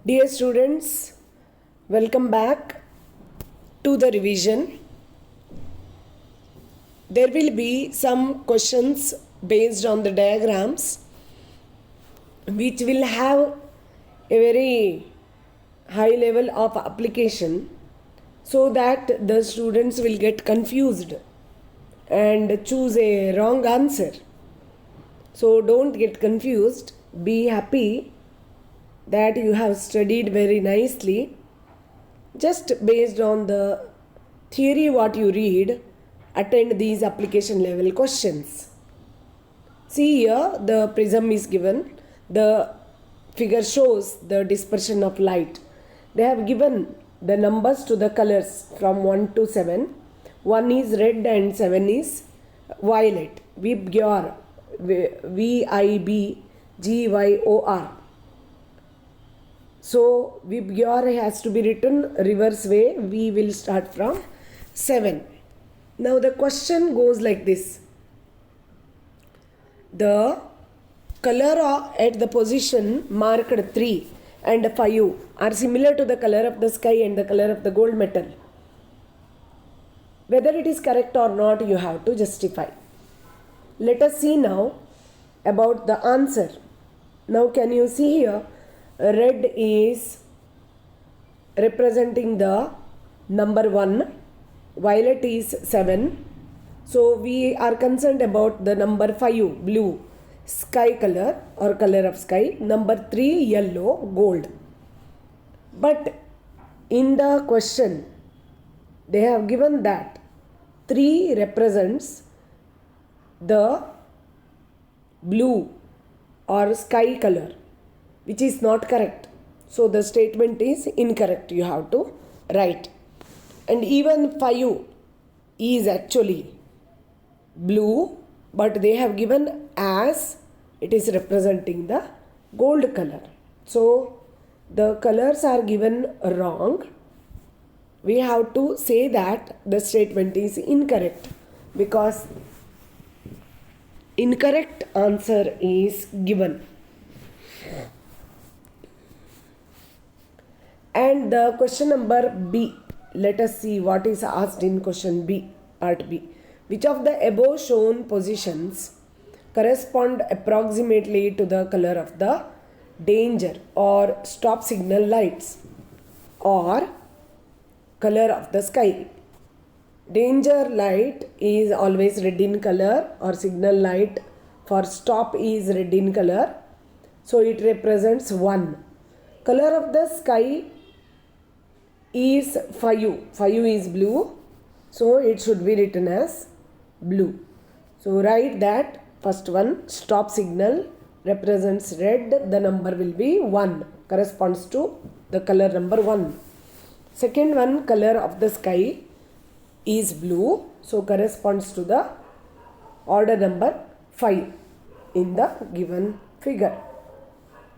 Dear students, welcome back to the revision. There will be some questions based on the diagrams which will have a very high level of application so that the students will get confused and choose a wrong answer. So don't get confused, be happy that you have studied very nicely. Just based on the theory what you read, attend these application level questions. See here, the prism is given. The figure shows the dispersion of light. They have given the numbers to the colors from 1 to 7. 1 is red and 7 is violet. Vibgyor, Vibgyor. So Vibgyor has to be written reverse way. We will start from 7. Now the question goes like this. The color at the position marked 3 and 5 are similar to the color of the sky and the color of the gold metal. Whether it is correct or not, you have to justify. Let us see now about the answer. Now can you see here? Red is representing the number 1, violet is 7. So we are concerned about the number 5, blue, sky color or color of sky, number 3, yellow, gold. But in the question, they have given that 3 represents the blue or sky color, which is not correct. So the statement is incorrect. You have to write. And even 5 is actually blue, but they have given as it is representing the gold color. So the colors are given wrong. We have to say that the statement is incorrect because incorrect answer is given. And the question number B, let us see what is asked in question B, part B. Which of the above shown positions correspond approximately to the color of the danger or stop signal lights or color of the sky? Danger light is always red in color or signal light for stop is red in color. So it represents 1. Color of the sky is 5. 5 is blue. So it should be written as blue. So write that first one, stop signal represents red. The number will be 1. Corresponds to the color number 1. Second one, color of the sky is blue. So corresponds to the order number 5 in the given figure.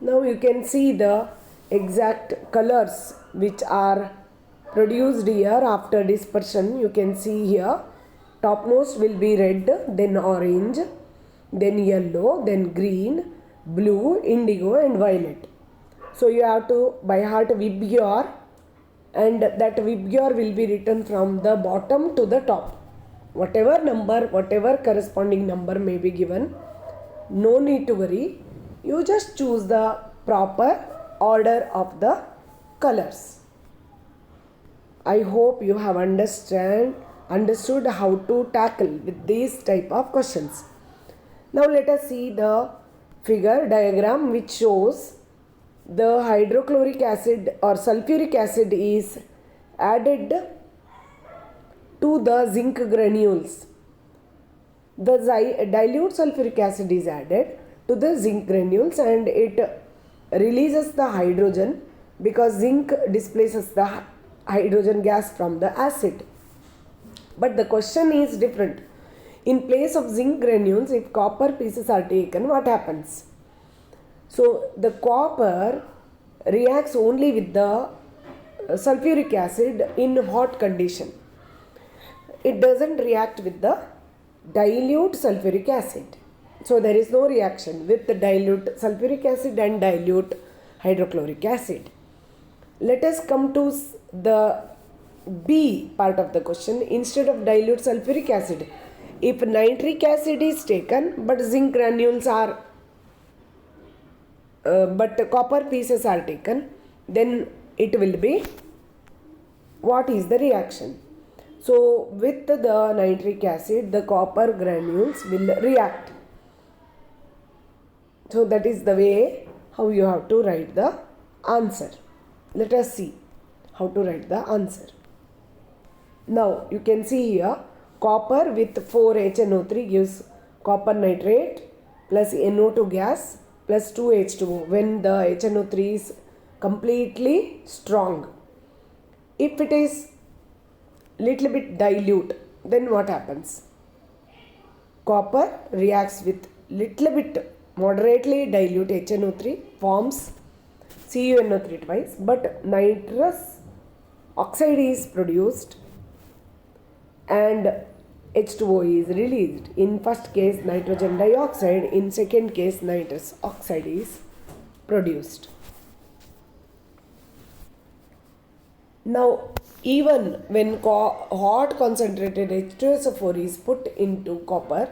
Now you can see the exact colors which are produced here after dispersion. You can see here topmost will be red, then orange, then yellow, then green, blue, indigo and violet. So you have to by heart Vibgyor, and that Vibgyor will be written from the bottom to the top. Whatever number, whatever corresponding number may be given, no need to worry. You just choose the proper order of the colors. I hope you have understood how to tackle with these type of questions. Now let us see the figure diagram which shows the hydrochloric acid or sulfuric acid is added to the zinc granules. The dilute sulfuric acid is added to the zinc granules and it releases the hydrogen because zinc displaces the hydrogen gas from the acid. But the question is different. In place of zinc granules, if copper pieces are taken, what happens? So the copper reacts only with the sulfuric acid in hot condition. It doesn't react with the dilute sulfuric acid. So there is no reaction with the dilute sulfuric acid and dilute hydrochloric acid. Let us come to the B part of the question. Instead of dilute sulfuric acid, if nitric acid is taken but zinc granules are but copper pieces are taken, then it will be, what is the reaction? So with the nitric acid, the copper granules will react. So that is the way how you have to write the answer. Let us see how to write the answer. Now you can see here, copper with 4HNO3 gives copper nitrate plus NO2 gas plus 2H2O when the HNO3 is completely strong. If it is little bit dilute, then what happens? Copper reacts with little bit moderately dilute HNO3, forms CuNO3 twice, but nitrous oxide is produced and H2O is released. In first case nitrogen dioxide, in second case nitrous oxide is produced. Now even when hot concentrated H2SO4 is put into copper,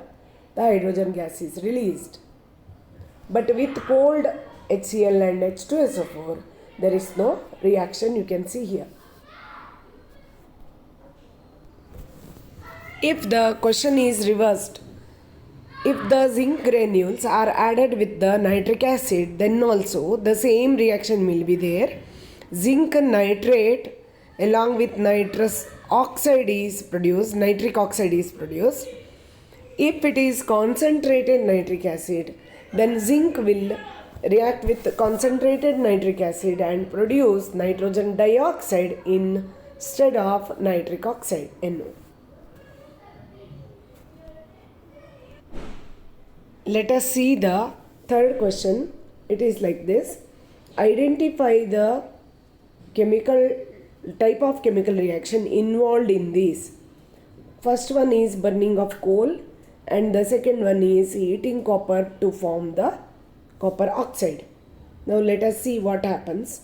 the hydrogen gas is released. But with cold HCl and H2SO4, there is no reaction, you can see here. If the question is reversed, if the zinc granules are added with the nitric acid, then also the same reaction will be there. Zinc nitrate along with nitrous oxide is produced, nitric oxide is produced. If it is concentrated nitric acid, then zinc will react with concentrated nitric acid and produce nitrogen dioxide instead of nitric oxide, NO. Let us see the third question. It is like this. Identify the type of chemical reaction involved in these. First one is burning of coal and the second one is heating copper to form the copper oxide. Now let us see what happens.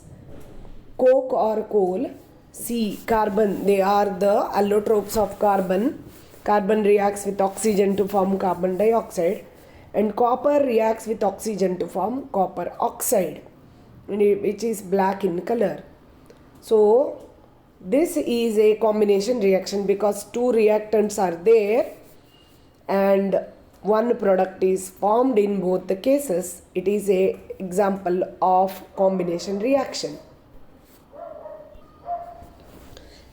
Coke or coal, C, carbon, they are the allotropes of carbon. Carbon reacts with oxygen to form carbon dioxide, and copper reacts with oxygen to form copper oxide, which is black in color. So this is a combination reaction because two reactants are there and one product is formed in both the cases. It is a example of combination reaction.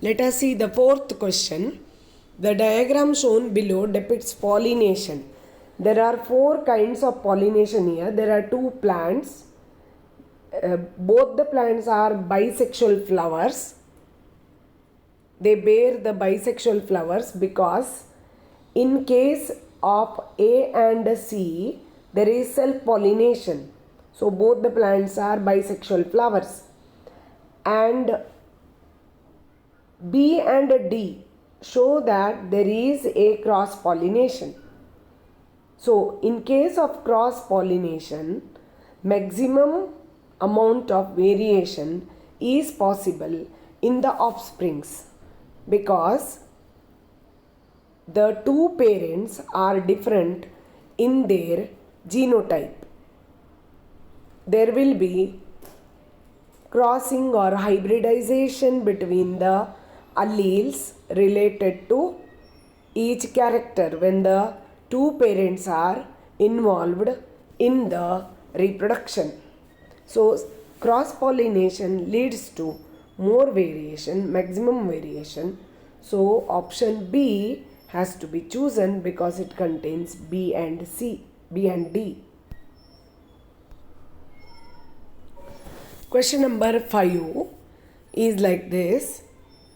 Let us see the fourth question. The diagram shown below depicts pollination. There are 4 kinds of pollination here. There are 2 plants. Both the plants are bisexual flowers. They bear the bisexual flowers because in case of A and C, there is self-pollination. So both the plants are bisexual flowers. And B and D show that there is a cross-pollination. So in case of cross-pollination, maximum amount of variation is possible in the offsprings because the 2 parents are different in their genotype. There will be crossing or hybridization between the alleles related to each character when the 2 parents are involved in the reproduction. So cross-pollination leads to more variation, maximum variation. So option B has to be chosen because it contains B and D. Question number 5 is like this.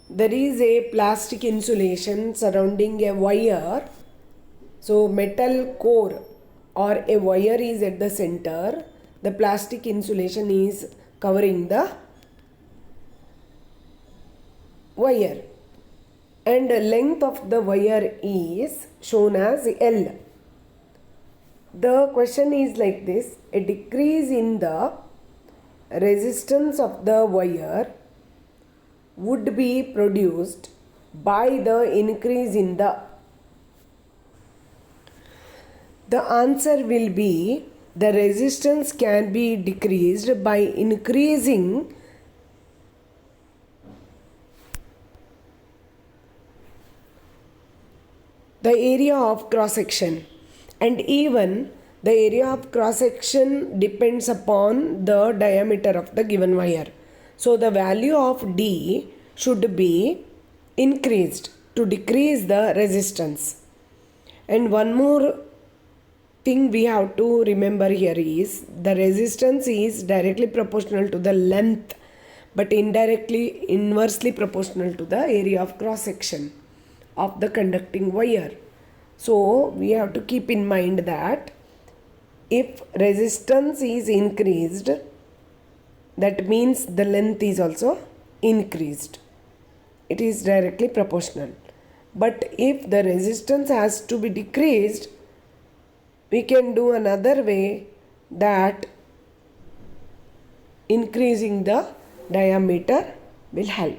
There is a plastic insulation surrounding a wire. So metal core or a wire is at the center. The plastic insulation is covering the wire. And the length of the wire is shown as L. The question is like this. A decrease in the resistance of the wire would be produced by the increase in the answer will be the resistance can be decreased by increasing the area of cross section, and even the area of cross section depends upon the diameter of the given wire. So the value of D should be increased to decrease the resistance. And one more thing we have to remember here is the resistance is directly proportional to the length but indirectly inversely proportional to the area of cross section of the conducting wire. So we have to keep in mind that if resistance is increased, that means the length is also increased. It is directly proportional. But if the resistance has to be decreased, we can do another way, that increasing the diameter will help.